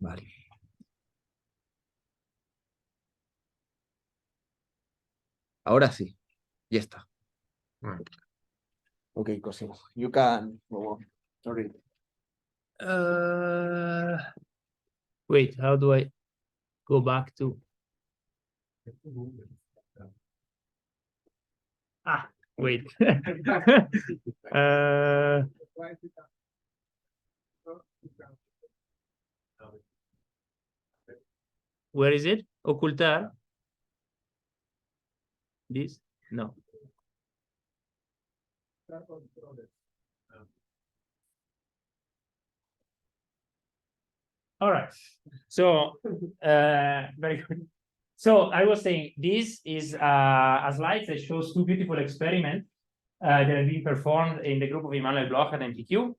Vale. Ahora sí, ya está. Okay, Cosimo, you can go on. Sorry. Wait, how do I go back to? Ah, wait. Where is it? Ocultar. This? No. All right. So, very good. So I was saying this is a slide that shows two beautiful experiments that have been performed in the group of Emmanuel Bloch and MPQ,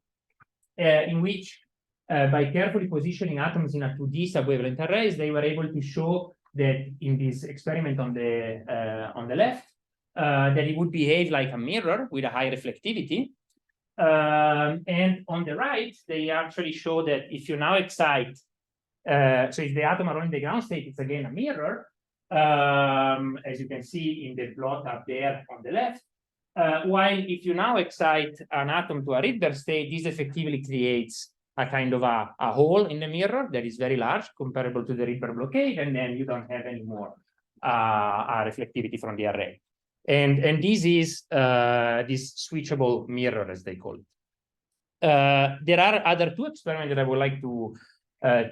in which by carefully positioning atoms in a 2D subwavelength arrays, they were able to show that in this experiment on the left, that it would behave like a mirror with a high reflectivity. And on the right, they actually show that if you now excite, so if the atom are in the ground state, it's again a mirror, as you can see in the plot up there on the left. While if you now excite an atom to a Rydberg state, this effectively creates a kind of a hole in the mirror that is very large, comparable to the Rydberg blockade, and then you don't have any more a reflectivity from the array. And this is this switchable mirror, as they call it. There are other two experiments that I would like to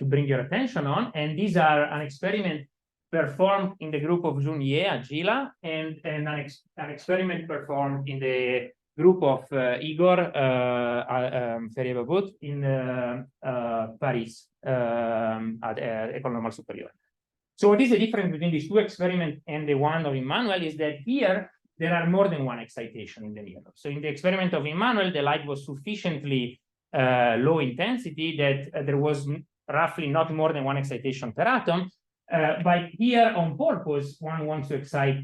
bring your attention on, and these are an experiment performed in the group of Junier at Gila, and an experiment performed in the group of Igor Ferrier-Babut in Paris at École Normale Supérieure. So what is the difference between these two experiments and the one of Emmanuel is that here there are more than one excitation in the mirror. So in the experiment of Emmanuel, the light was sufficiently low intensity that there was roughly not more than one excitation per atom. But here on purpose, one wants to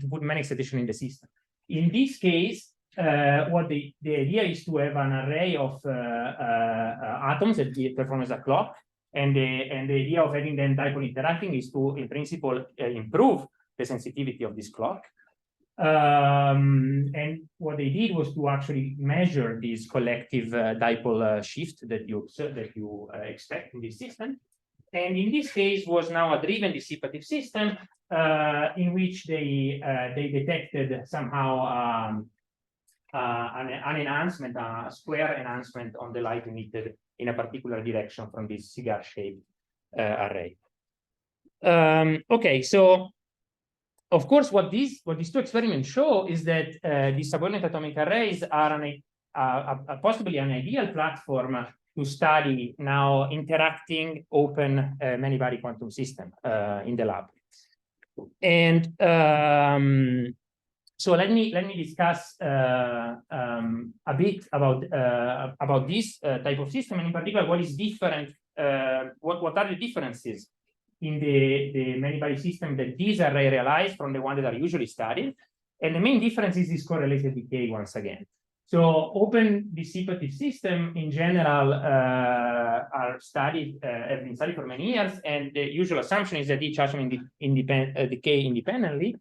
put many excitations in the system. In this case, what the idea is to have an array of atoms that perform as a clock. And the idea of having them dipole interacting is to, in principle, improve the sensitivity of this clock. And what they did was to actually measure this collective dipole shift that you expect in this system. And in this case was now a driven dissipative system in which they detected somehow an enhancement, a square enhancement on the light emitted in a particular direction from this cigar-shaped array. Okay, so of course, what these two experiments show is that these subordinate atomic arrays are possibly an ideal platform to study now interacting open many-body quantum system in the lab. And so let me discuss a bit about this type of system, and in particular, what is different, what are the differences in the many-body system that these array realize from the one that are usually studied. And the main difference is this correlated decay once again. So open dissipative system in general are studied, have been studied for many years, and the usual assumption is that each atom decay independently.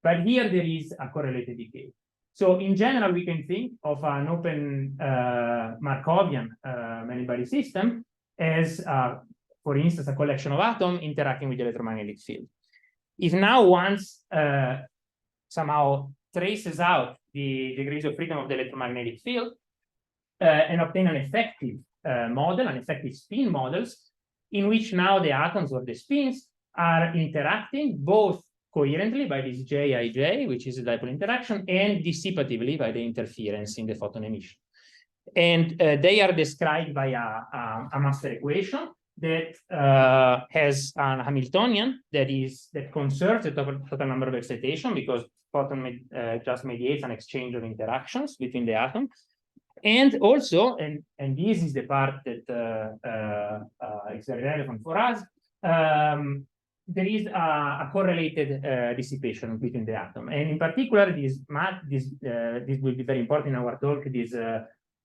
But here there is a correlated decay. So in general, we can think of an open Markovian many-body system as, for instance, a collection of atoms interacting with the electromagnetic field. If now once somehow traces out the degrees of freedom of the electromagnetic field and obtain an effective model, an effective spin models, in which now the atoms or the spins are interacting both coherently by this Jij, which is a dipole interaction, and dissipatively by the interference in the photon emission. And they are described by a master equation that has a Hamiltonian that conserves the total number of excitation, because photon just mediates an exchange of interactions between the atoms. And also, and this is the part that is very relevant for us, there is a correlated dissipation between the atom. And in particular, this will be very important in our talk. This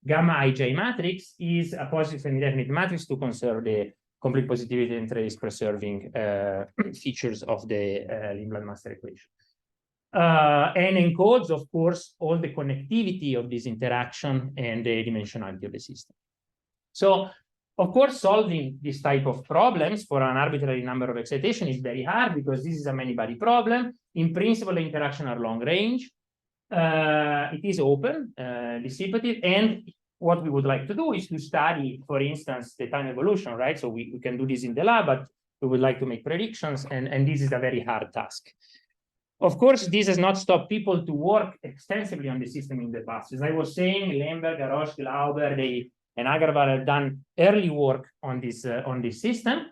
gamma ij matrix is a positive semi-definite matrix to conserve the complete positivity and trace preserving features of the Lindblad master equation. And encodes, of course, all the connectivity of this interaction and the dimensionality of the system. So, of course, solving this type of problems for an arbitrary number of excitation is very hard because this is a many-body problem. In principle, the interaction are long range. It is open, dissipative, and what we would like to do is to study, for instance, the time evolution, right? So we can do this in the lab, but we would like to make predictions, and this is a very hard task. Of course, this has not stopped people to work extensively on the system in the past. As I was saying, Lemberg, Garrosh, Glauber, and Agarwal have done early work on this system.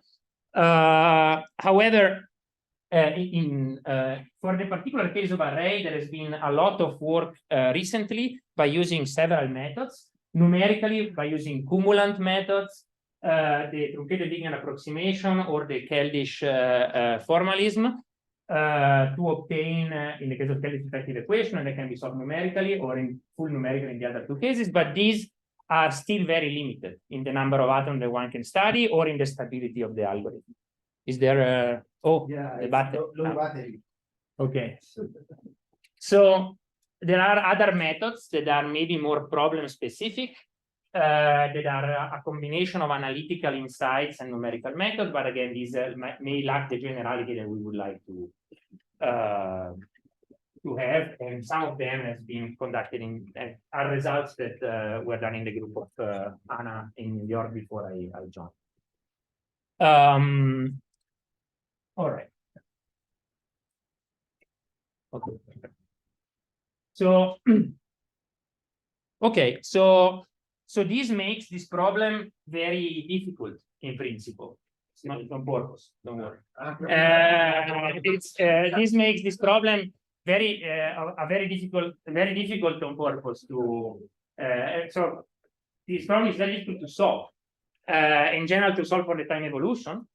However, for the particular case of array, there has been a lot of work recently by using several methods. Numerically, by using cumulant methods, the truncated linear approximation, or the Keldysh formalism, to obtain, in the case of Keldysh effective equation, and they can be solved numerically or in full numerical in the other two cases, but these are still very limited in the number of atoms that one can study or in the stability of the algorithm. Is there a... Oh, yeah, the battery. Low battery. Okay. So there are other methods that are maybe more problem specific, that are a combination of analytical insights and numerical methods, but again, these may lack the generality that we would like to have, and some of them have been conducted in are results that were done in the group of Anna in New York before I joined. All right. Okay. So, okay, so this makes this problem very difficult in principle. It's not on purpose, don't worry. This makes this problem very difficult on purpose to. So this problem is very difficult to solve. In general, to solve for the time evolution.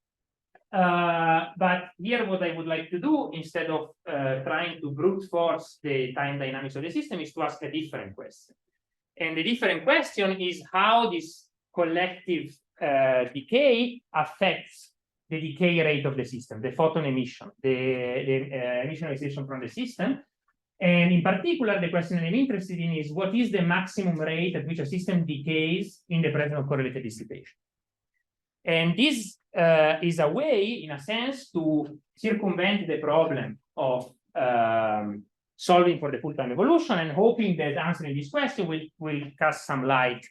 But here, what I would like to do, instead of trying to brute force the time dynamics of the system, is to ask a different question. And the different question is how this collective decay affects the decay rate of the system, the photon emission, the emission excitation from the system. And in particular, the question I'm interested in is what is the maximum rate at which a system decays in the presence of correlated dissipation? And this is a way, in a sense, to circumvent the problem of solving for the full time evolution and hoping that answering this question will cast some light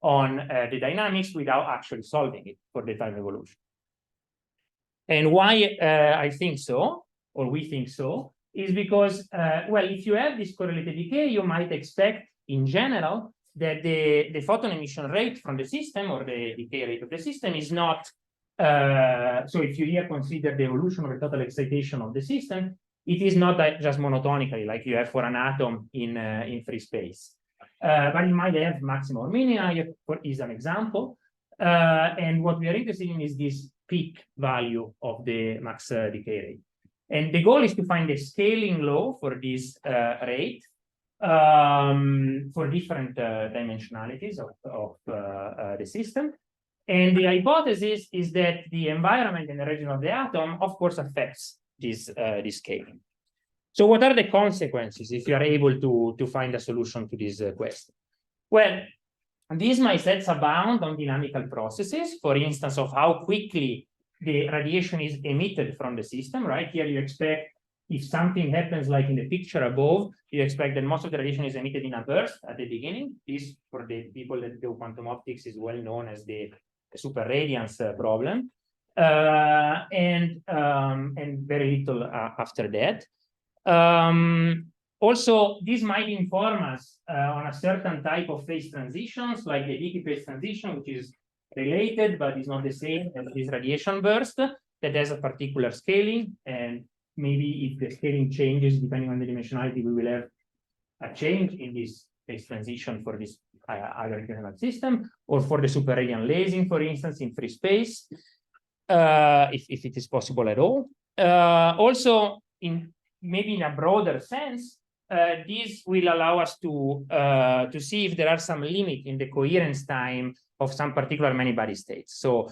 on the dynamics without actually solving it for the time evolution. And why I think so, or we think so, is because, well, if you have this correlated decay, you might expect, in general, that the photon emission rate from the system, or the decay rate of the system, is not, so if you here consider the evolution of the total excitation of the system, it is not just monotonically, like you have for an atom in free space. But it might have maximum or minima, is an example. And what we are interested in is this peak value of the max decay rate. And the goal is to find a scaling law for this rate for different dimensionalities of the system. And the hypothesis is that the environment in the region of the atom, of course, affects this scaling. So what are the consequences if you are able to find a solution to this question? Well, these might set a bound on dynamical processes, for instance, of how quickly the radiation is emitted from the system, right? Here you expect, if something happens like in the picture above, you expect that most of the radiation is emitted in a burst at the beginning. This, for the people that do quantum optics, is well known as the super radiance problem. And very little after that. Also, this might inform us on a certain type of phase transitions, like the Dicke phase transition, which is related but is not the same as this radiation burst that has a particular scaling. And maybe if the scaling changes depending on the dimensionality, we will have a change in this phase transition for this other equivalent system, or for the super radiant lasing, for instance, in free space, if it is possible at all. Also, maybe in a broader sense, this will allow us to see if there are some limit in the coherence time of some particular many-body states. So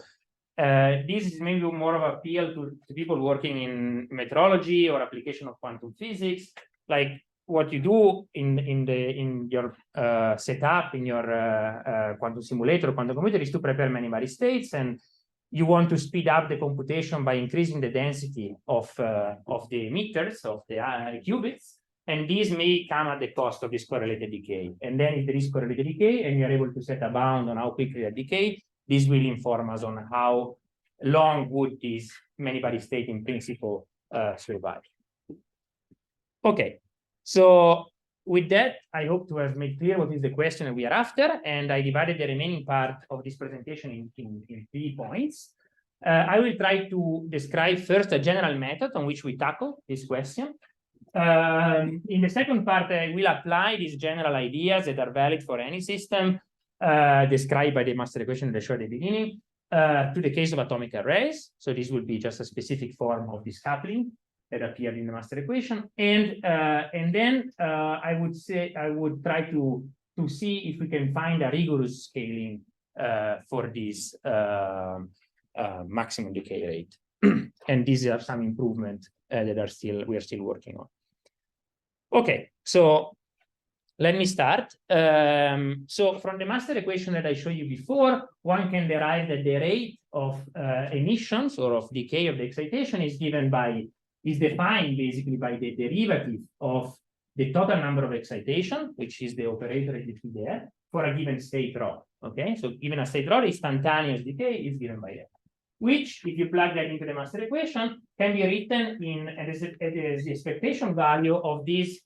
this is maybe more of an appeal to people working in metrology or application of quantum physics. Like what you do in your setup in your quantum simulator or quantum computer is to prepare many states, and you want to speed up the computation by increasing the density of the emitters, of the qubits, and this may come at the cost of this correlated decay. And then if there is correlated decay and you're able to set a bound on how quickly that decay, this will inform us on how long would this many-body state in principle survive. Okay, so with that, I hope to have made clear what is the question that we are after, and I divided the remaining part of this presentation in 3 points. I will try to describe first a general method on which we tackle this question. In the second part, I will apply these general ideas that are valid for any system described by the master equation that I showed at the beginning to the case of atomic arrays. So this will be just a specific form of this coupling that appeared in the master equation, and then I would try to see if we can find a rigorous scaling for this maximum decay rate, and these are some improvements that we are still working on. Okay, so let me start. So from the master equation that I showed you before, one can derive that the rate of emissions or of decay of the excitation is defined basically by the derivative of the total number of excitation, which is the operator that you see there, for a given state rho. Okay, so given a state rho, instantaneous decay is given by that, which, if you plug that into the master equation, can be written as the expectation value of this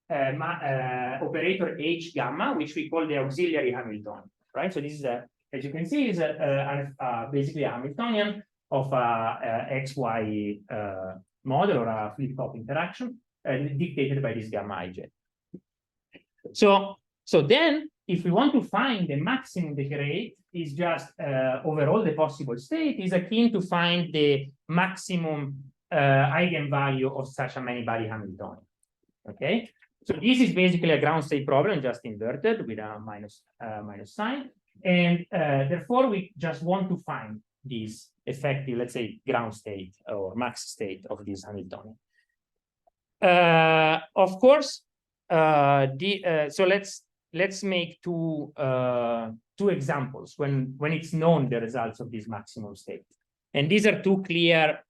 operator H gamma, which we call the auxiliary Hamiltonian, right? So this is, as you can see, is basically a Hamiltonian of a XY model or a flip-flop interaction dictated by this gamma ij. So then, if we want to find the maximum decay rate, is just overall the possible state is akin to find the maximum eigenvalue of such a many-body Hamiltonian. Okay, so this is basically a ground state problem, just inverted with a minus sign, and therefore we just want to find this effective, let's say, ground state or max state of this Hamiltonian. Of course, so let's make two examples when it's known the results of this maximum state. And these are two clear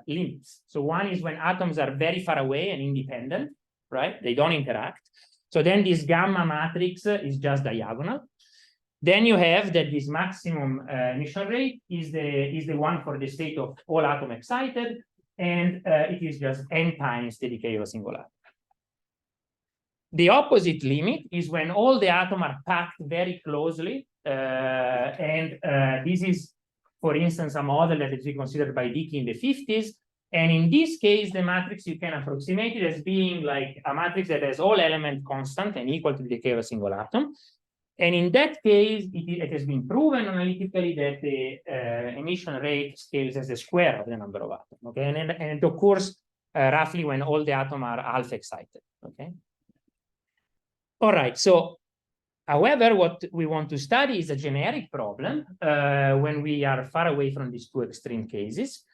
limits. So one is when atoms are very far away and independent, right? They don't interact. So then this gamma matrix is just diagonal. Then you have that this maximum emission rate is the one for the state of all atom excited, and it is just n times the decay of a single atom. The opposite limit is when all the atoms are packed very closely, and this is, for instance, a model that is considered by Dickey in the 50s. And in this case, the matrix you can approximate it as being like a matrix that has all elements constant and equal to the decay of a single atom. And in that case, it has been proven analytically that the emission rate scales as the square of the number of atoms. Okay, and it occurs roughly when all the atoms are alpha excited. Okay. All right. So, however, what we want to study is a generic problem when we are far away from these two extreme cases.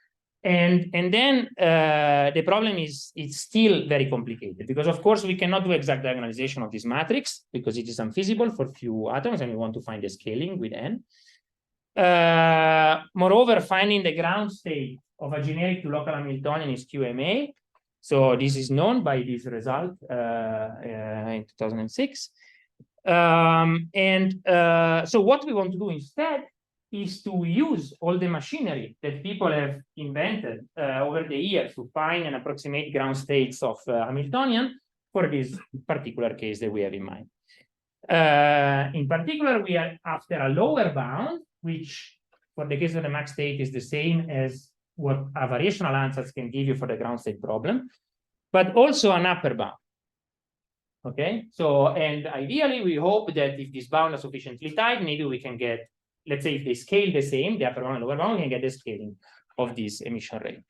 And then the problem is it's still very complicated because, of course, we cannot do exact diagonalization of this matrix because it is unfeasible for few atoms, and we want to find the scaling with n. Moreover, finding the ground state of a generic to local Hamiltonian is QMA. So this is known by this result in 2006. So what we want to do instead is to use all the machinery that people have invented over the years to find and approximate ground states of Hamiltonian for this particular case that we have in mind. In particular, we are after a lower bound, which for the case of the max state is the same as what a variational ansatz can give you for the ground state problem, but also an upper bound. Okay, so, and ideally we hope that if this bound is sufficiently tight, maybe we can get, let's say if they scale the same, the upper bound and lower bound, we can get the scaling of this emission rate.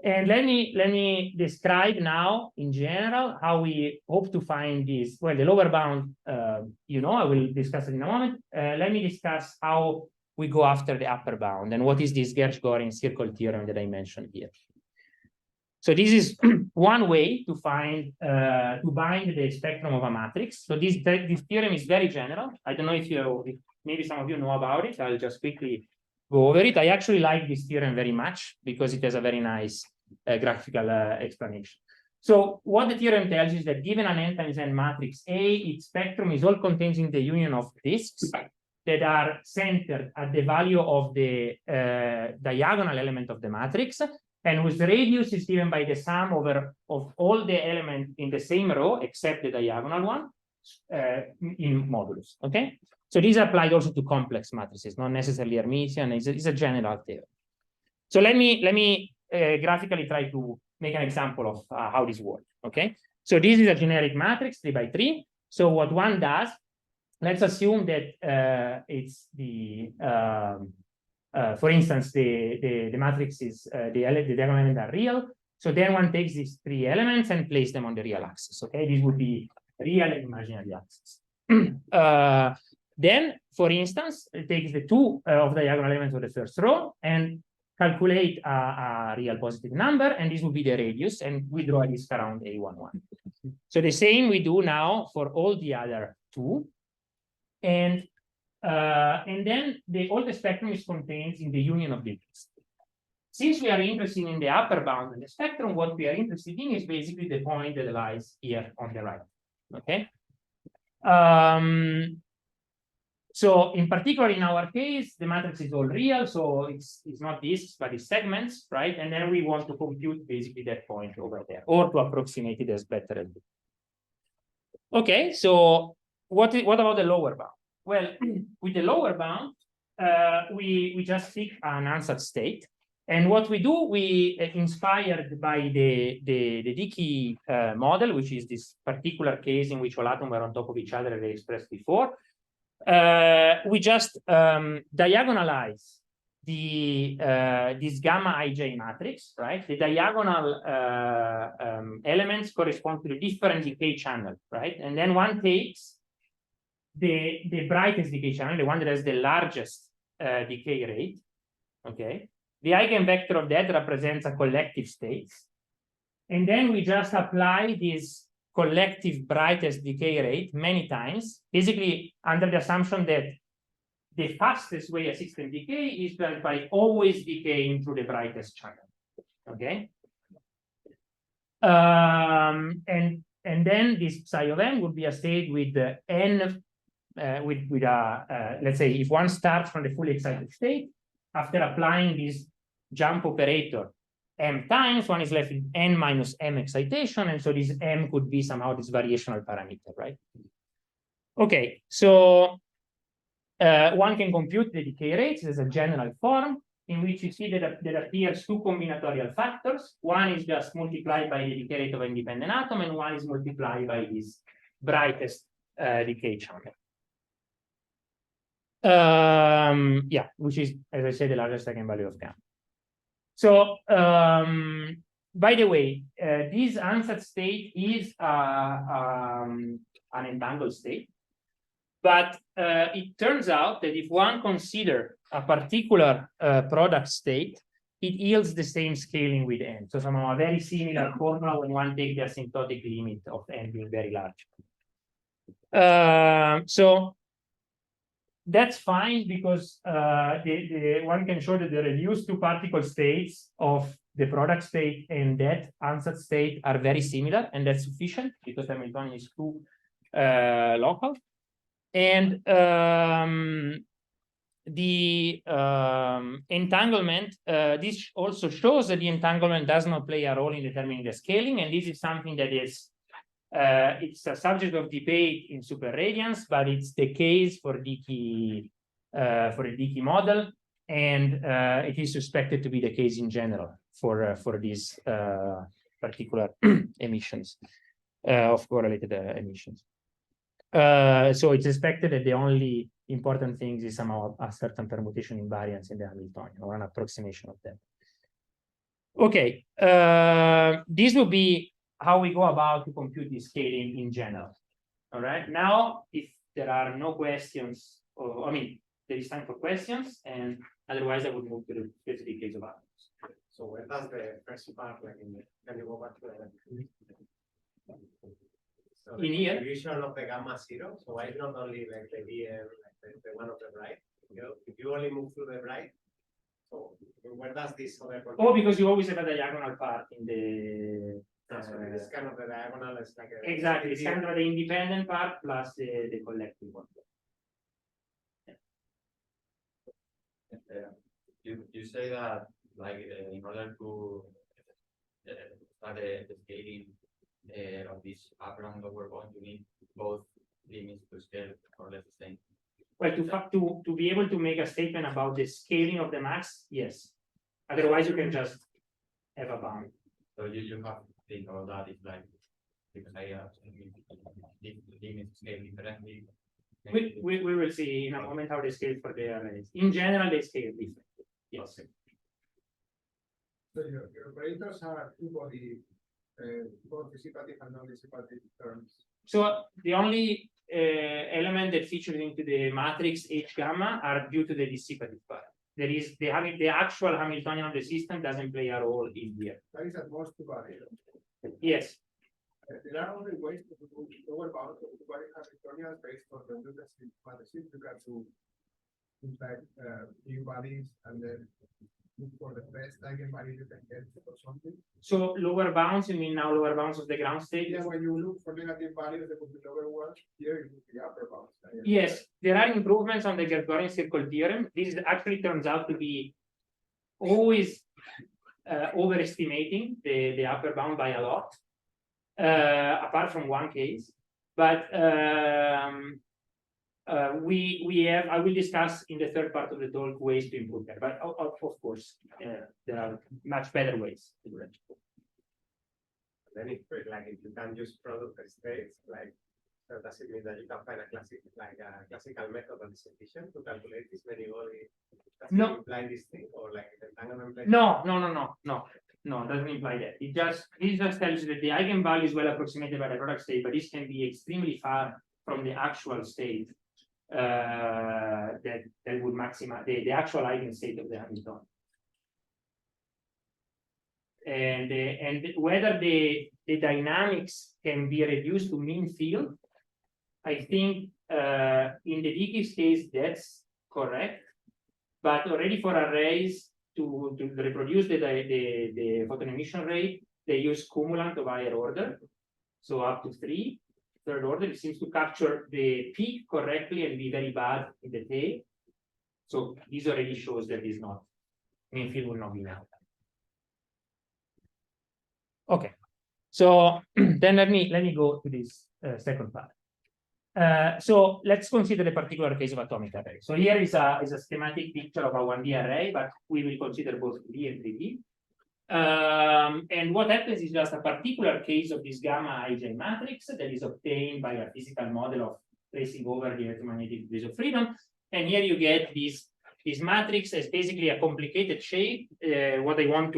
And let me describe now in general how we hope to find this. Well, the lower bound, I will discuss it in a moment. Let me discuss how we go after the upper bound. And what is this Gershgorin circle theorem that I mentioned here? So this is one way to find to bind the spectrum of a matrix. So this theorem is very general. I don't know if maybe some of you know about it. I'll just quickly go over it. I actually like this theorem very much because it has a very nice graphical explanation. So what the theorem tells you is that given an n times n matrix A, its spectrum is all contained in the union of disks that are centered at the value of the diagonal element of the matrix, and whose radius is given by the sum of all the elements in the same row except the diagonal one in modulus. Okay, so these are applied also to complex matrices, not necessarily Hermitian. It's a general theorem. So let me graphically try to make an example of how this works. Okay, so this is a generic matrix 3 by 3. So what one does, let's assume that it's the for instance, the matrix is the diagonal elements are real. So then one takes these 3 elements and place them on the real axis. Okay, this would be real and imaginary axis. Then, for instance, it takes the 2 of the diagonal elements of the first row and calculate a real positive number, and this will be the radius, and we draw a disk around A11. So the same we do now for all the other 2, and then all the spectrum is contained in the union of digits. Since we are interested in the upper bound of the spectrum, what we are interested in is basically the point that lies here on the right. Okay. So in particular, in our case, the matrix is all real, so it's not disks, but it's segments, right? And then we want to compute basically that point over there, or to approximate it as better as we. Okay, so what about the lower bound? Well, with the lower bound, we just pick an unsat state. And what we do, we inspired by the decay model, which is this particular case in which all atoms were on top of each other, as I expressed before. We just diagonalize this gamma ij matrix, right? The diagonal elements correspond to the different decay channel, right? And then one takes the brightest decay channel, the one that has the largest decay rate. Okay, the eigenvector of that represents a collective state, and then we just apply this collective brightest decay rate many times, basically under the assumption that the fastest way a system decay is by always decaying through the brightest channel. Okay, and then this psi of n would be a state with n with a let's say if one starts from the fully excited state, after applying this jump operator m times, one is left with n minus m excitation, and so this m could be somehow this variational parameter, right? Okay, so one can compute the decay rates as a general form in which you see that there appears 2 combinatorial factors. One is just multiplied by the decay rate of an independent atom, and one is multiplied by this brightest decay channel. Yeah, which is, as I said, the largest eigenvalue of gamma. So, by the way, this unsat state is an entangled state, but it turns out that if one considers a particular product state, it yields the same scaling with n. So somehow a very similar formula when one takes the asymptotic limit of n being very large. So that's fine because one can show that the reduced 2 particle states of the product state and that unsat state are very similar, and that's sufficient because Hamiltonian is 2 local. And the entanglement, this also shows that the entanglement does not play a role in determining the scaling, and this is something that is it's a subject of debate in superradiance, but it's the case for the decay model, and it is suspected to be the case in general for these particular emissions of correlated emissions. So it's expected that the only important thing is somehow a certain permutation invariance in the Hamiltonian or an approximation of that. Okay, this will be how we go about to compute the scaling in general. All right. Now, if there are no questions, or I mean, there is time for questions, and otherwise I would move to the specific case of atoms. So where does the first part, like can you go back to the so In here? distribution of the gamma zero? So why not only like the VM, like the one of the right? You know, if you only move to the right, so where does this other? Oh, because you always have a diagonal part in the. So this kind of the diagonal is like a Exactly, it's kind of the independent part plus the collective one. You say that like in order to start the scaling of this upper and lower bound, you need both limits to scale more or less the same. Well, to be able to make a statement about the scaling of the max, yes. Otherwise, you can just have a bound. So you have to think about that. It's like because I limits scale differently. We will see in a moment how they scale for the arrays. In general, they scale differently. Yes. So your operators are two-body, both dissipative and non-dissipative terms. So the only element that features into the matrix H gamma are due to the dissipative part. There is the actual Hamiltonian of the system doesn't play a role in here. That is at most two-body. Yes. There are only ways to do lower bounds of two-body Hamiltonians based on the new matrices. You got to impact new bodies and then look for the best eigenvalue you can get or something. So lower bounds, you mean now lower bounds of the ground state? Yeah, when you look for negative values, there would be lower ones. Here you look the upper bounds. Yes, there are improvements on the Gregorian circle theorem. This actually turns out to be always overestimating the upper bound by a lot, apart from one case. But I will discuss in the third part of the talk ways to improve that. But of course, there are much better ways to do that. Then if like if you can use product states, like so does it mean that you can find a classical method that is sufficient to calculate this many body? Does No. it imply this thing or like the entanglement? No, it doesn't imply that. It just tells you that the eigenvalue is well approximated by the product state, but this can be extremely far from the actual state that would maximize the actual eigenstate of the Hamiltonian. And whether the dynamics can be reduced to mean field, I think in the Dickey's case that's correct, but already for arrays to reproduce the photon emission rate, they use cumulant of higher order, so up to 3. Third order, it seems to capture the peak correctly and be very bad in the tail. So this already shows that it's not mean field will not be now. Okay, so then let me go to this second part. So let's consider the particular case of atomic array. So here is a schematic picture of a 1D array, but we will consider both 2D and 3D. And what happens is just a particular case of this gamma IJ matrix that is obtained by a physical model of tracing over the electromagnetic degrees of freedom. And here you get this matrix as basically a complicated shape. What I want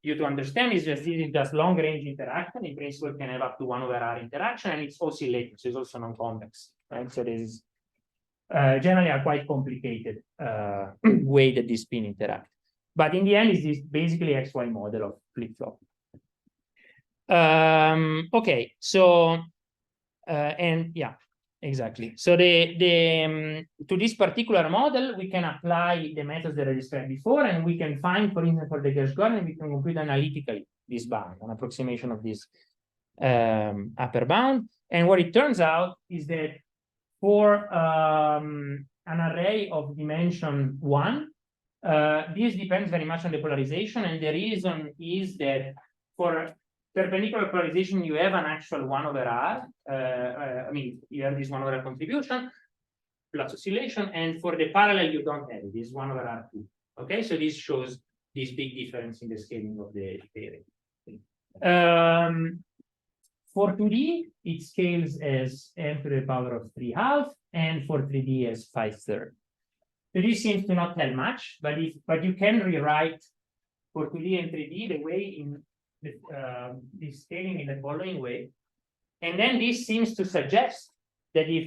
you to understand is that this is just long range interaction. In principle, it can have up to 1/r interaction, and it's oscillating, so it's also non-convex. Right? So this is generally a quite complicated way that this spin interact. But in the end, it's this basically XY model of flip-flop. Okay, so and yeah, exactly. So to this particular model, we can apply the methods that I described before, and we can find, for instance, for the Gershgorin, we can compute analytically this bound, an approximation of this upper bound. And what it turns out is that for an array of dimension 1, this depends very much on the polarization, and the reason is that for perpendicular polarization, you have an actual 1/r. I mean, you have this 1/r contribution plus oscillation, and for the parallel, you don't have it. This 1/r2. Okay, so this shows this big difference in the scaling of the array. For 2D, it scales as m to the power of 3/2, and for 3D as 5/3. So this seems to not tell much, but you can rewrite for 2D and 3D the way in this scaling in the following way. And then this seems to suggest that if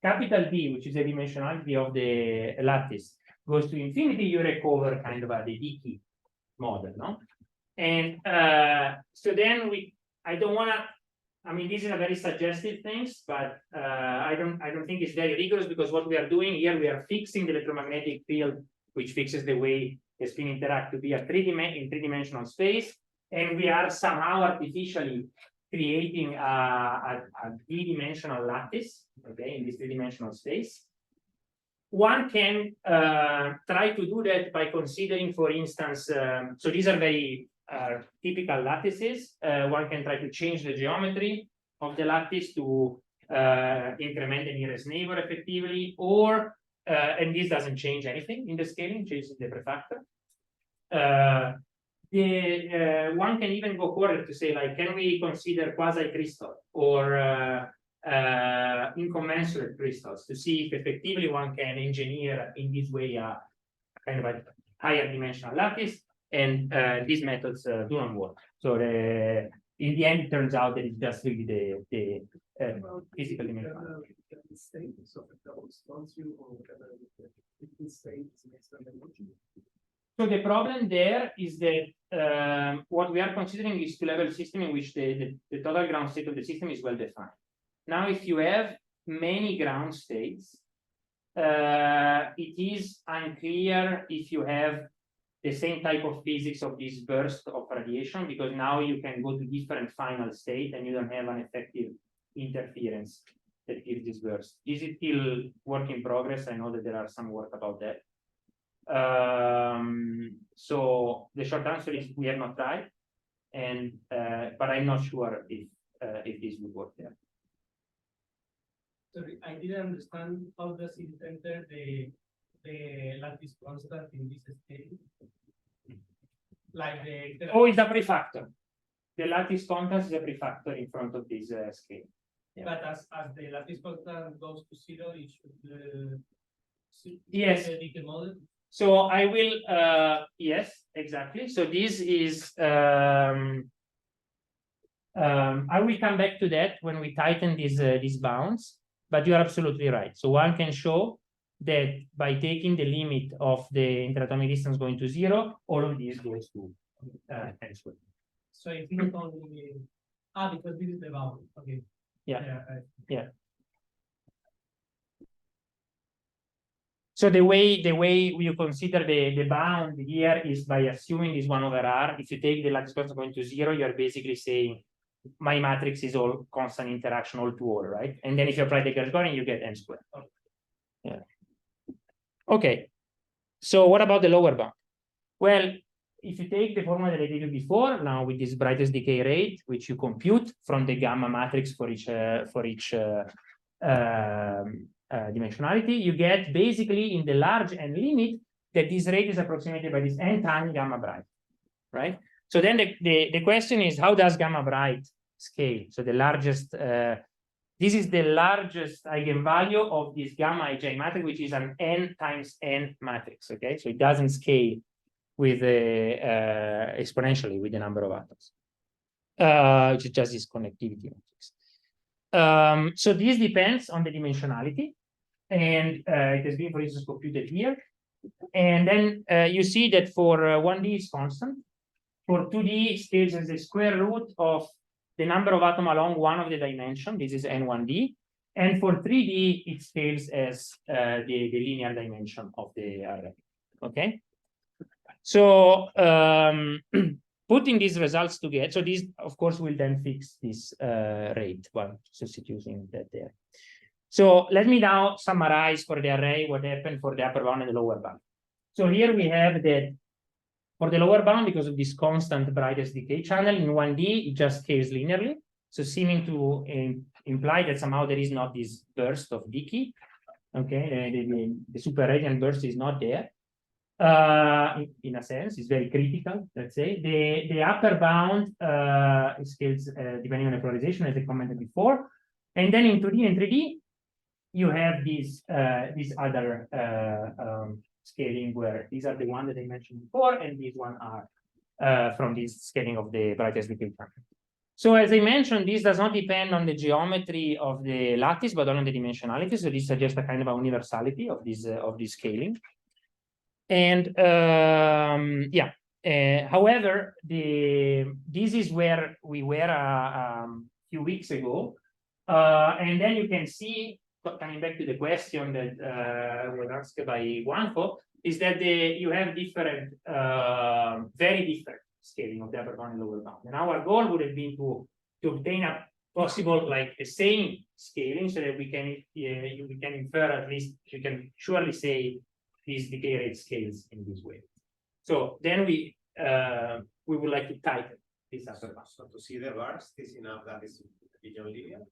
capital D, which is the dimensionality of the lattice, goes to infinity, you recover kind of the decay model, no? And so then I don't want to. I mean, this is a very suggestive things, but I don't think it's very rigorous, because what we are doing here, we are fixing the electromagnetic field, which fixes the way the spin interact to be in three-dimensional space, and we are somehow artificially creating a three-dimensional lattice, okay, in this three-dimensional space. One can try to do that by considering, for instance, so these are very typical lattices. One can try to change the geometry of the lattice to increment the nearest neighbor effectively, or and this doesn't change anything in the scaling, changes the prefactor. One can even go further to say, like, can we consider quasi-crystal or incommensurate crystals to see if effectively one can engineer in this way a kind of a higher dimensional lattice, and these methods do not work. So in the end, it turns out that it's just really the physical dimension. So the problem there is that what we are considering is two-level system in which the total ground state of the system is well defined. Now, if you have many ground states, it is unclear if you have the same type of physics of this burst of radiation, because now you can go to different final state and you don't have an effective interference that gives this burst. This is still work in progress. I know that there are some work about that. So the short answer is we have not tried, and but I'm not sure if this would work there. Sorry, I didn't understand how does it enter the lattice constant in this scale? Like the Oh, it's a prefactor. The lattice constant is a prefactor in front of this scale. Yeah. But as the lattice constant goes to zero, it should Yes. the decay model. So I will yes, exactly. So this is I will come back to that when we tighten these bounds, but you are absolutely right. So one can show that by taking the limit of the interatomic distance going to zero, all of these goes to n squared. So it's not only because this is the bound. Okay. Yeah. Yeah. So the way you consider the bound here is by assuming this 1 over R. If you take the lattice constant going to zero, you are basically saying my matrix is all constant interaction all to all, right? And then if you apply the Gaussian, you get n squared. Yeah. Okay. So what about the lower bound? Well, if you take the formula that I gave you before, now with this brightest decay rate, which you compute from the gamma matrix for each dimensionality, you get basically in the large n limit that this rate is approximated by this n times gamma bright, right? So then the question is, how does gamma bright scale? So the largest, this is the largest eigenvalue of this gamma ij matrix, which is an n times n matrix, okay? So it doesn't scale with exponentially with the number of atoms, which is just this connectivity matrix. So this depends on the dimensionality, and it has been, for instance, computed here. And then you see that for 1D is constant. For 2D, it scales as the square root of the number of atoms along one of the dimension. This is n1D. And for 3D, it scales as the linear dimension of the array. Okay. So putting these results together, so these, of course, will then fix this rate while substituting that there. So let me now summarize for the array what happened for the upper bound and the lower bound. So here we have that for the lower bound, because of this constant brightest decay channel in 1D, it just scales linearly. So seeming to imply that somehow there is not this burst of decay. Okay, the super radiant burst is not there. In a sense, it's very critical, let's say. The upper bound scales depending on the polarization, as I commented before. And then in 2D and 3D, you have this other scaling where these are the ones that I mentioned before, and these one are from this scaling of the brightest decay channel. So as I mentioned, this does not depend on the geometry of the lattice, but on the dimensionality. So this suggests a kind of a universality of this scaling. And yeah, however, this is where we were a few weeks ago. And then you can see, coming back to the question that was asked by Juanjo, is that you have different, very different scaling of the upper bound and lower bound. And our goal would have been to obtain a possible, like the same scaling, so that we can infer, at least you can surely say these decay rate scales in this way. So then we would like to tighten this upper bound. So to see the burst is enough that is beyond linear.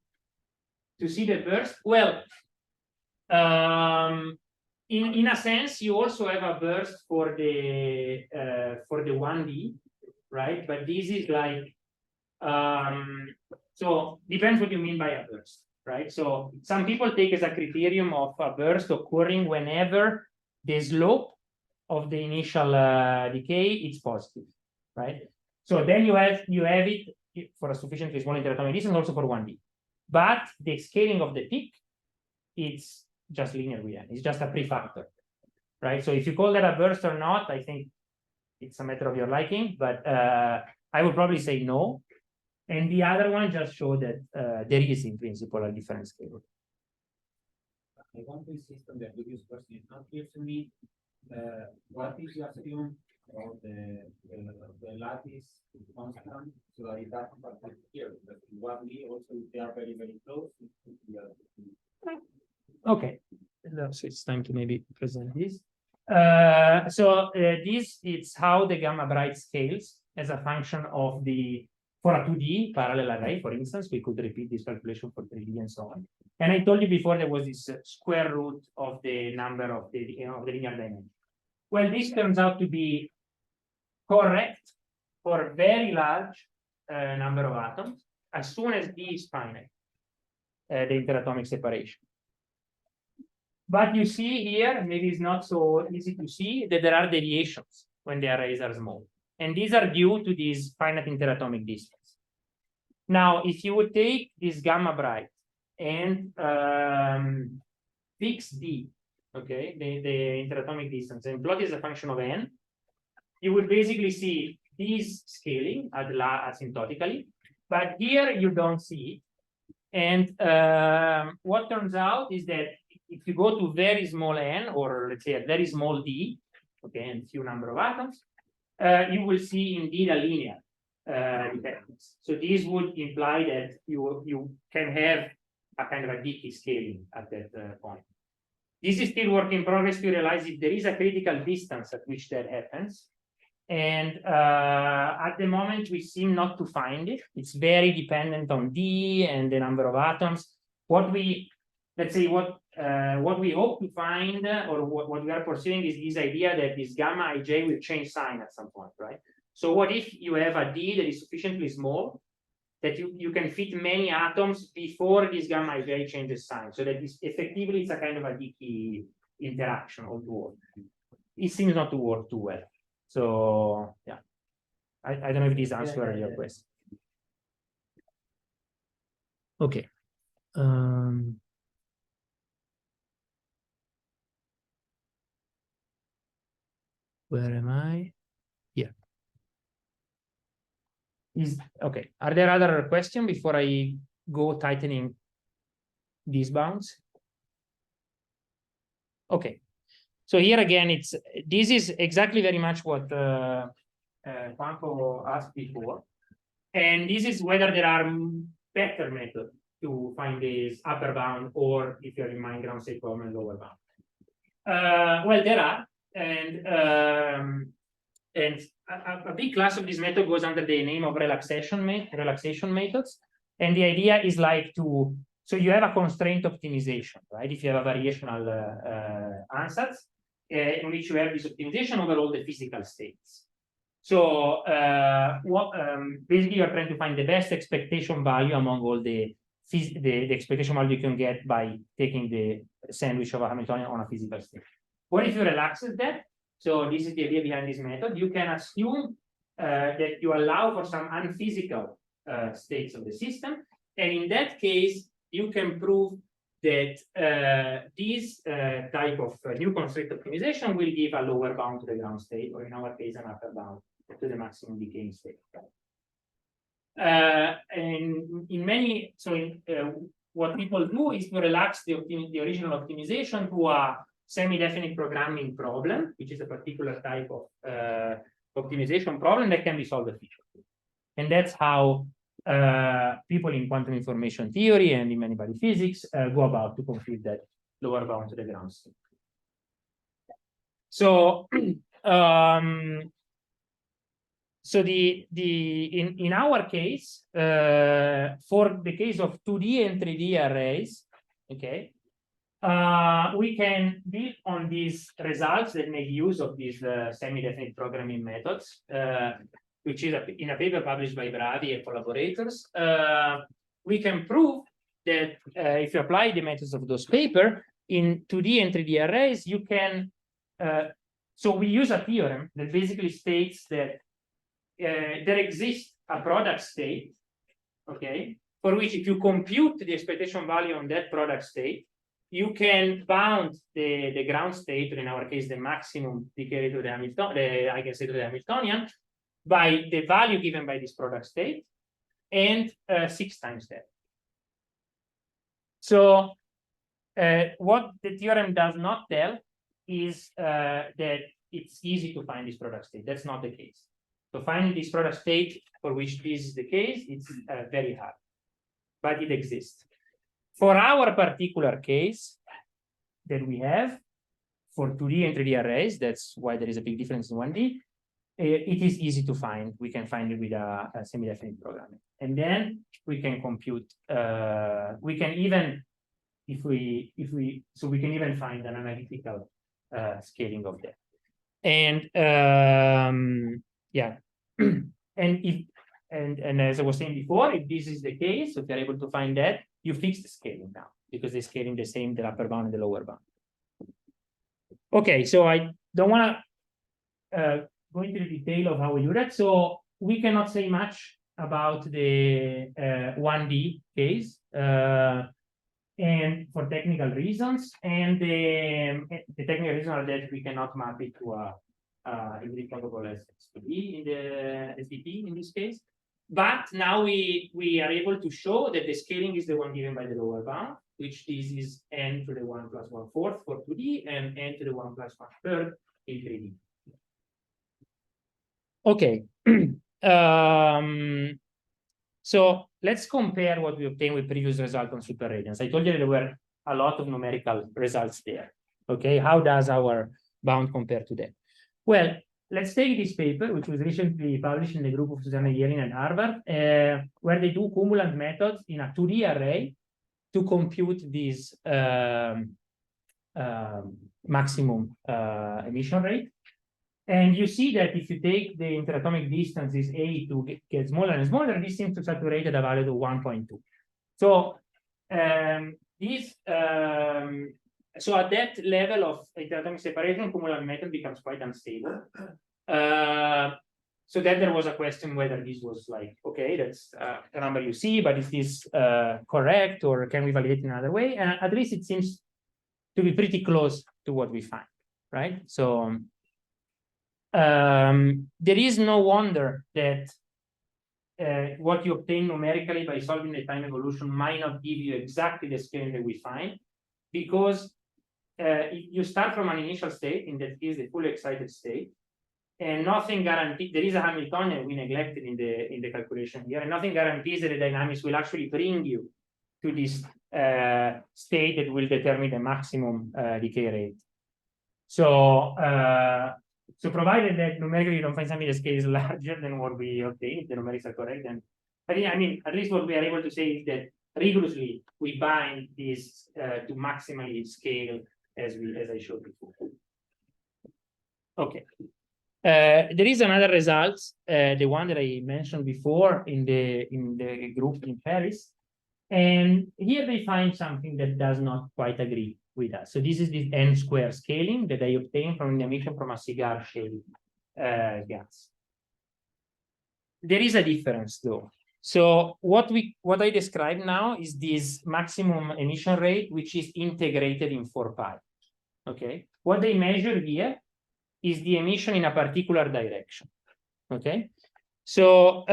To see the burst, well, in a sense, you also have a burst for the 1D, right? But this is like, so depends what you mean by a burst, right? So some people take as a criterion of a burst occurring whenever the slope of the initial decay is positive, right? So then you have it for a sufficiently small interatomic distance, also for 1D. But the scaling of the peak, it's just linear with n. It's just a prefactor, right? So if you call that a burst or not, I think it's a matter of your liking, but I would probably say no. And the other one just show that there is in principle a different scale. I want to insist on the previous question. It's not clear to me what is you assume about the lattice constant so that it doesn't affect here. But in 1D also if they are very, very close, it could be Okay, so it's time to maybe present this. This is how the gamma bright scales as a function of for a 2D parallel array, for instance. We could repeat this calculation for 3D and so on. And I told you before there was this square root of the number of the linear dimension. Well, this turns out to be correct for a very large number of atoms as soon as D is finite, the interatomic separation. But you see here, maybe it's not so easy to see, that there are deviations when the arrays are small. And these are due to this finite interatomic distance. Now, if you would take this gamma bright and fix D, okay, the interatomic distance, and plot is a function of n, you would basically see this scaling asymptotically, but here you don't see it. And what turns out is that if you go to very small n, or let's say a very small d, okay, and few number of atoms, you will see indeed a linear dependence. So this would imply that you can have a kind of a decay scaling at that point. This is still work in progress to realize if there is a critical distance at which that happens. And at the moment, we seem not to find it. It's very dependent on D and the number of atoms. What we hope to find, or what we are pursuing, is this idea that this gamma ij will change sign at some point, right? So what if you have a D that is sufficiently small that you can fit many atoms before this gamma ij changes sign, so that effectively it's a kind of a decay interaction of the work. It seems not to work too well. So yeah, I don't know if this answers your question. Okay. Where am I? Yeah. Okay. Are there other questions before I go tightening these bounds? Okay. So here again, this is exactly very much what Juanjo asked before. And this is whether there are better methods to find this upper bound, or if you're in mind ground state problem, lower bound. Well, there are. And a big class of this method goes under the name of relaxation methods. And the idea is like so you have a constraint optimization, right? If you have a variational ansatz, in which you have this optimization over all the physical states. So basically you're trying to find the best expectation value among all the expectation value you can get by taking the sandwich of a Hamiltonian on a physical state. What if you relax that? So this is the idea behind this method. You can assume that you allow for some unphysical states of the system. And in that case, you can prove that this type of new constraint optimization will give a lower bound to the ground state, or in our case, an upper bound to the maximum decaying state. And in many, what people do is to relax the original optimization to a semi-definite programming problem, which is a particular type of optimization problem that can be solved efficiently. And that's how people in quantum information theory and in many body physics go about to compute that lower bound to the ground state. So, in our case, for the case of 2D and 3D arrays, okay, we can build on these results that make use of these semi-definite programming methods, which is in a paper published by Bravi and collaborators. We can prove that if you apply the methods of those papers in 2D and 3D arrays, you can. So we use a theorem that basically states that there exists a product state, okay, for which if you compute the expectation value on that product state, you can bound the ground state, or in our case, the maximum decay to the Hamiltonian, by the value given by this product state, and 6 times that. So what the theorem does not tell is that it's easy to find this product state. That's not the case. So finding this product state for which this is the case, it's very hard, but it exists. For our particular case that we have for 2D and 3D arrays, that's why there is a big difference in 1D. It is easy to find. We can find it with a semi-definite programming, and then we can compute. We can even, we can even find an analytical scaling of that. And yeah, and as I was saying before, if this is the case, if you're able to find that, you fix the scaling now, because they're scaling the same, the upper bound and the lower bound. Okay, so I don't want to go into the detail of how we do that. So we cannot say much about the 1D case, and for technical reasons. And the technical reasons are that we cannot map it to a irrecoverable as SPD in the SDP in this case. But now we are able to show that the scaling is the one given by the lower bound, which this is n to the 1 plus 1/4 for 2D and n to the 1 plus 1/3 in 3D. Okay. So let's compare what we obtained with previous results on superradiance. I told you there were a lot of numerical results there. Okay, how does our bound compare to that? Well, let's take this paper, which was recently published in the group of Susanna Yelin and Harvard, where they do cumulant methods in a 2D array to compute this maximum emission rate. And you see that if you take the interatomic distances A to get smaller and smaller, this seems to saturate at a value of 1.2. So so at that level of interatomic separation, cumulant method becomes quite unstable. So then there was a question whether this was like, okay, that's the number you see, but is this correct, or can we validate in another way? And at least it seems to be pretty close to what we find, right? So there is no wonder that what you obtain numerically by solving the time evolution might not give you exactly the scaling that we find, because you start from an initial state, in that case, the fully excited state, and nothing guarantees. There is a Hamiltonian we neglected in the calculation here, and nothing guarantees that the dynamics will actually bring you to this state that will determine the maximum decay rate. So provided that numerically you don't find something that scales larger than what we obtained, the numerics are correct, then I mean, at least what we are able to say is that rigorously we bind this to maximally scale as I showed before. Okay. There is another result, the one that I mentioned before in the group in Paris, and here they find something that does not quite agree with us. So this is the n-square scaling that I obtained from the emission from a cigar shell gas. There is a difference though. So what I describe now is this maximum emission rate, which is integrated in 4π. Okay. What they measure here is the emission in a particular direction. Okay. So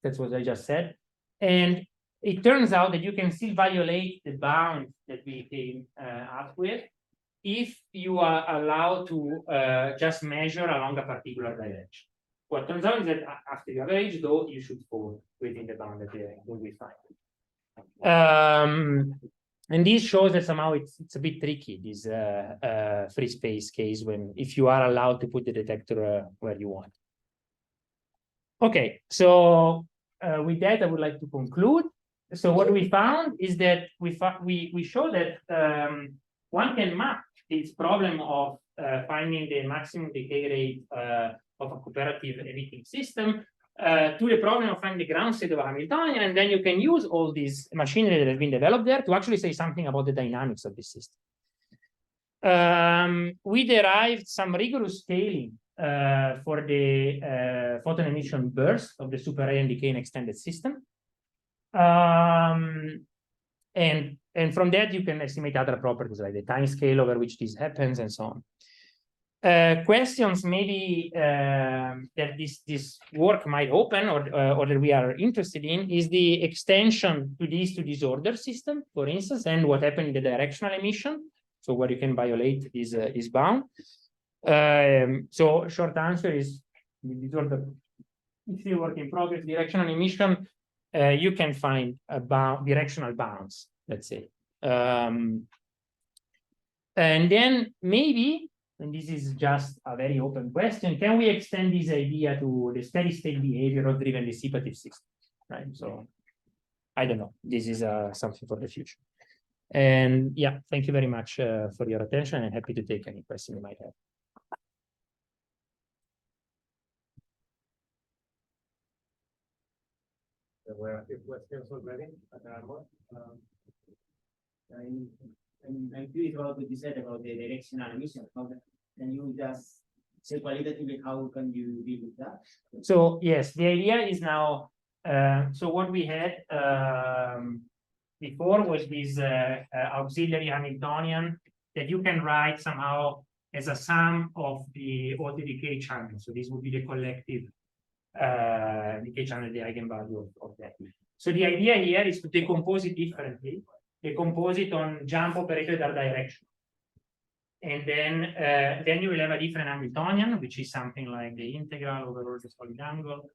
that's what I just said. And it turns out that you can still violate the bound that we came up with if you are allowed to just measure along a particular direction. What turns out is that after you average, though, you should fall within the bound that we find. And this shows that somehow it's a bit tricky, this free space case, if you are allowed to put the detector where you want. Okay, so with that, I would like to conclude. So what we found is that we show that one can map this problem of finding the maximum decay rate of a cooperative emitting system to the problem of finding the ground state of a Hamiltonian, and then you can use all this machinery that has been developed there to actually say something about the dynamics of this system. We derived some rigorous scaling for the photon emission burst of the super ray and decay and extended system. And from that, you can estimate other properties like the time scale over which this happens and so on. Questions maybe that this work might open or that we are interested in is the extension to this order system, for instance, and what happened in the directional emission. So where you can violate this bound. So short answer is this order. If you work in progress directional emission, you can find directional bounds, let's say. And then maybe, and this is just a very open question, can we extend this idea to the steady state behavior of driven dissipative systems, right? So I don't know. This is something for the future. And yeah, thank you very much for your attention, and happy to take any question you might have. There were a few questions already, but there are more. I'm curious about what you said about the directional emission. Can you just say qualitatively how can you deal with that? So yes, the idea is now. So what we had before was this auxiliary Hamiltonian that you can write somehow as a sum of all the decay channels. So this would be the collective decay channel, the eigenvalue of that. So the idea here is to decompose it differently, decompose it on jump operated are direction. And then you will have a different Hamiltonian, which is something like the integral over all the solid angle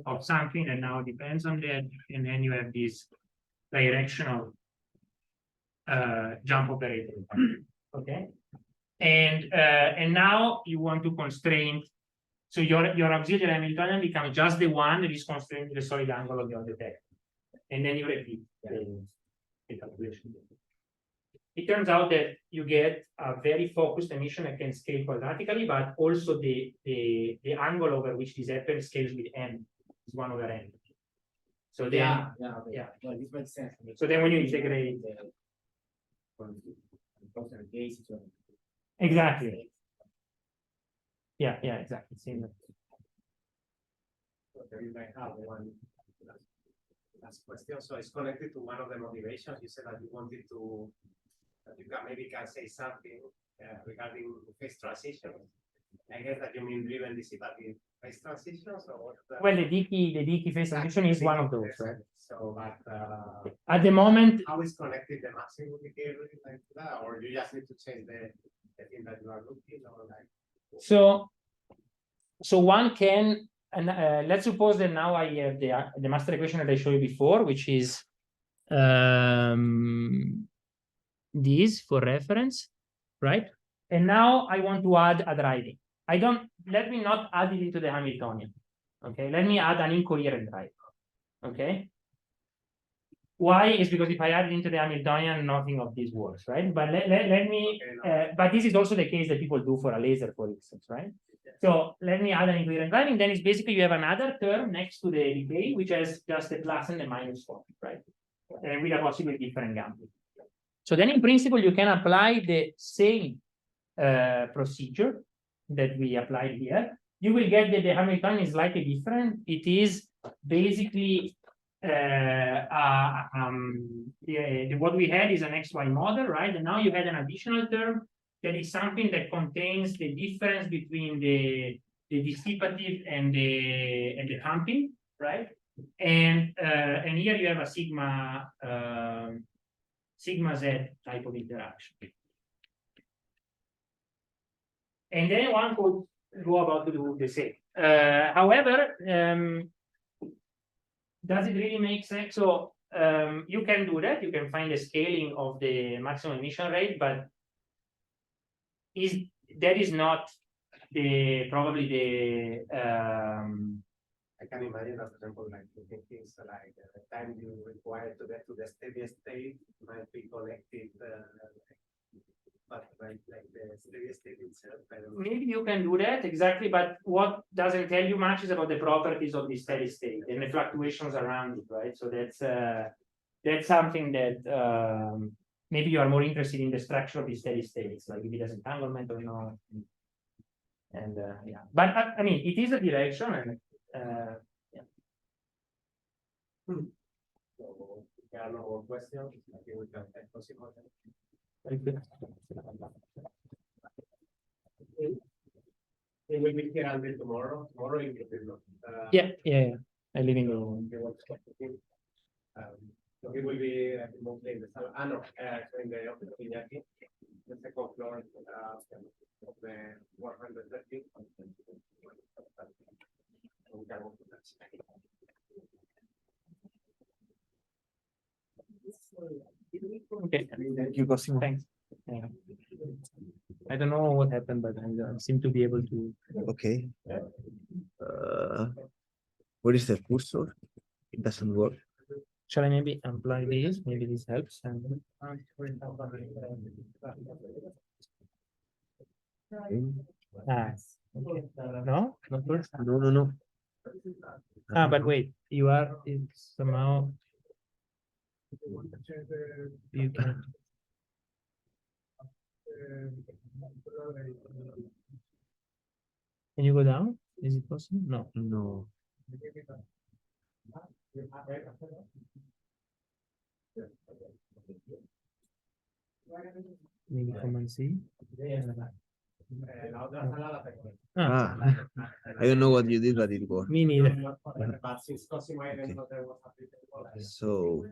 of something that now depends on that. And then you have this directional jump operator. Okay. And now you want to constrain. So your auxiliary Hamiltonian becomes just the one that is constrained to the solid angle of your detector. And then you repeat the calculation. It turns out that you get a very focused emission that can scale quadratically, but also the angle over which this happens scales with n, is 1 over n. So then, yeah. Well, this makes sense. So then when you integrate, exactly. Yeah, exactly. Same. Okay, you might have one last question. So it's connected to one of the motivations. You said that you wanted to, that you can say something regarding phase transitions. I guess that you mean driven dissipative phase transitions, or well, the decay phase transition is one of those, right? So, but at the moment, how is connected the maximum decay rate like that, or you just need to change the thing that you are looking, or like? So one can, and let's suppose that now I have the master equation that I showed you before, which is this for reference, right? And now I want to add a driving. Let me not add it into the Hamiltonian. Okay, let me add an incoherent drive. Okay. Why? Is because if I add it into the Hamiltonian, nothing of this works, right? But let me, but this is also the case that people do for a laser, for instance, right? So let me add an incoherent driving. Then it's basically you have another term next to the decay, which has just the plus and the minus form, right? And with a possibly different gamma. So then in principle, you can apply the same procedure that we applied here, you will get that the Hamiltonian is slightly different. It is basically what we had is an XY model, right? And now you had an additional term that is something that contains the difference between the dissipative and the pumping, right? And here you have a sigma Z type of interaction. And then one could go about to do the same. However, does it really make sense? So you can do that. You can find the scaling of the maximum emission rate, but that is not probably the I can imagine, for example, like looking things like the time you require to get to the steady state might be connected, but like the steady state itself. I don't know. maybe you can do that exactly, but what doesn't tell you much is about the properties of the steady state and the fluctuations around it, right? So that's something that maybe you are more interested in the structure of the steady states, like if it has entanglement or not. And yeah, but I mean, it is a direction, and yeah. So, if there are no more questions, I think we can thank Cosimo. Very good. We will be here until tomorrow. Tomorrow in the Yeah. I live in the so it will be mostly in the salon. No, in the office of Iñaki, the second floor of the 113. So we can go to that. Okay. Thank you, Cosimo. Thanks. Yeah. I don't know what happened, but I seem to be able to. Okay. What is the cursor? It doesn't work. Shall I maybe unplug this? Maybe this helps. And... Okay. okay. No, not first. No. But wait, you are somehow. You can. Can you go down? Is it possible? No. No. Maybe come and see. I don't know what you did, but it worked. Me neither. But since Cosimo I didn't know there was a So